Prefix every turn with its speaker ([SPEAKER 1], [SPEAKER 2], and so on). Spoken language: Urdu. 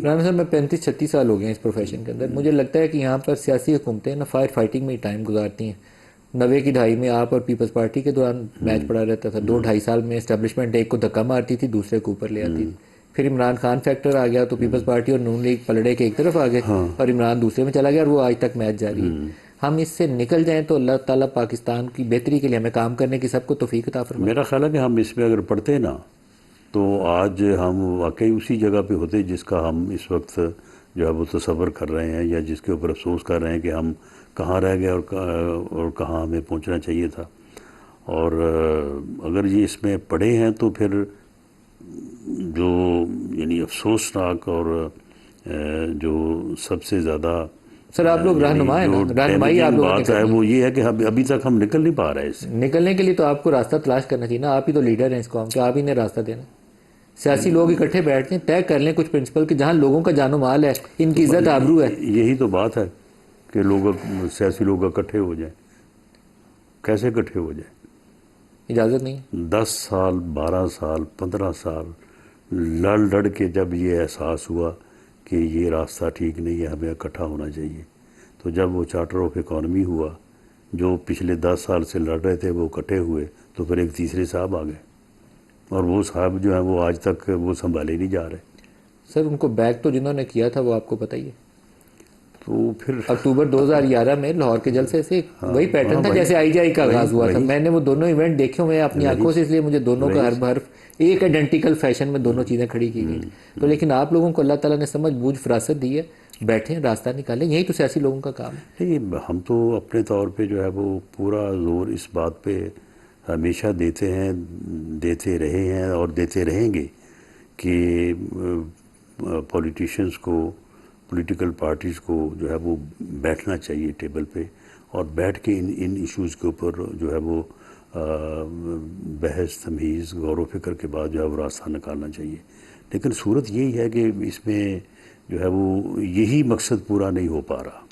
[SPEAKER 1] عمران صاحب میں 35-36 سال ہو گئے ہیں اس پروفیشن کے اندر. مجھے لگتا ہے کہ یہاں پر سیاسی حکومتیں نا فائر فائٹنگ میں ہی ٹائم گزارتی ہیں. 90 کی دہائی میں آپ اور پیپلز پارٹی کے دوران میچ پڑا رہتا تھا. 2-2.5 سال میں اسٹیبلشمنٹ ایک کو دھکا مارتی تھی, دوسرے کو اوپر لے آتی تھی. پھر عمران خان فیکٹر آ گیا تو پیپلز پارٹی اور نون لیگ پلڑے کے ایک طرف آ گئے اور عمران دوسرے میں چلا گیا, اور وہ آج تک میچ جاری ہے. ہم اس سے نکل جائیں تو اللہ تعالیٰ پاکستان کی بہتری کے لیے ہمیں کام کرنے کی سب کو توفیق عطا فرمائے.
[SPEAKER 2] میرا خیال ہے کہ ہم اس میں اگر پڑھتے نا تو آج ہم واقعی اسی جگہ پہ ہوتے جس کا ہم اس وقت جو ہے وہ تصور کر رہے ہیں, یا جس کے اوپر افسوس کر رہے ہیں کہ ہم کہاں رہ گئے اور کہاں ہمیں پہنچنا چاہیے تھا. اور اگر یہ اس میں پڑھے ہیں تو پھر جو یعنی افسوسناک اور جو سب سے زیادہ
[SPEAKER 1] سر آپ لوگ
[SPEAKER 2] یعنی
[SPEAKER 1] رہنما ہے نا,
[SPEAKER 2] جو
[SPEAKER 1] رہنمائی آپ
[SPEAKER 2] ڈیمیجنگ
[SPEAKER 1] لوگوں نے
[SPEAKER 2] بات ہے
[SPEAKER 1] کرنی
[SPEAKER 2] وہ یہ ہے کہ ابھی تک ہم نکل نہیں پا رہے اس سے.
[SPEAKER 1] نکلنے کے لیے تو آپ کو راستہ تلاش کرنا چاہیے نا. آپ ہی تو لیڈر ہیں اس قوم کے, آپ ہی نے راستہ دینا. سیاسی لوگ اکٹھے بیٹھتے ہیں, طے کر لیں کچھ پرنسپل کہ جہاں لوگوں کا جان و مال ہے, ان کی عزت آبرو ہے.
[SPEAKER 2] یہی تو بات ہے کہ سیاسی لوگ اکٹھے ہو جائیں. کیسے اکٹھے ہو جائیں؟
[SPEAKER 1] اجازت نہیں.
[SPEAKER 2] 10 سال 12 سال 15 سال لڑ کے جب یہ احساس ہوا کہ یہ راستہ ٹھیک نہیں ہے, ہمیں اکٹھا ہونا چاہیے, تو جب وہ چارٹر آف اکانومی ہوا, جو پچھلے 10 سال سے لڑ رہے تھے وہ اکٹھے ہوئے, تو پھر ایک تیسرے صاحب آ گئے, اور وہ صاحب جو ہیں وہ آج تک وہ سنبھالے نہیں جا رہے.
[SPEAKER 1] سر ان کو بیک تو جنہوں نے کیا تھا وہ آپ کو پتہ ہی ہے.
[SPEAKER 2] تو پھر
[SPEAKER 1] اکتوبر 2011 میں لاہور کے جلسے سے وہی پیٹرن تھا جیسے آئی جائی کا آغاز ہوا تھا. میں نے وہ دونوں ایونٹ دیکھے ہوئے ہیں اپنی آنکھوں سے, اس لیے مجھے دونوں کا ہر حرف ایک آئیڈینٹیکل فیشن میں دونوں چیزیں کھڑی کی گئی. تو لیکن آپ لوگوں کو اللہ تعالیٰ نے سمجھ بوجھ فراست دی ہے, بیٹھیں راستہ نکالیں. یہی تو سیاسی لوگوں کا کام ہے.
[SPEAKER 2] نہیں, ہم تو اپنے طور پہ جو ہے وہ پورا زور اس بات پہ ہمیشہ دیتے ہیں, دیتے رہے ہیں اور دیتے رہیں گے کہ پولیٹیشنز کو, پولیٹیکل پارٹیز کو جو ہے وہ بیٹھنا چاہیے ٹیبل پہ, اور بیٹھ کے ان ایشوز کے اوپر جو ہے وہ بحث تمیز غور و فکر کے بعد جو ہے وہ راستہ نکالنا چاہیے. لیکن صورت یہی ہے کہ اس میں جو ہے وہ یہی مقصد پورا نہیں ہو پا رہا.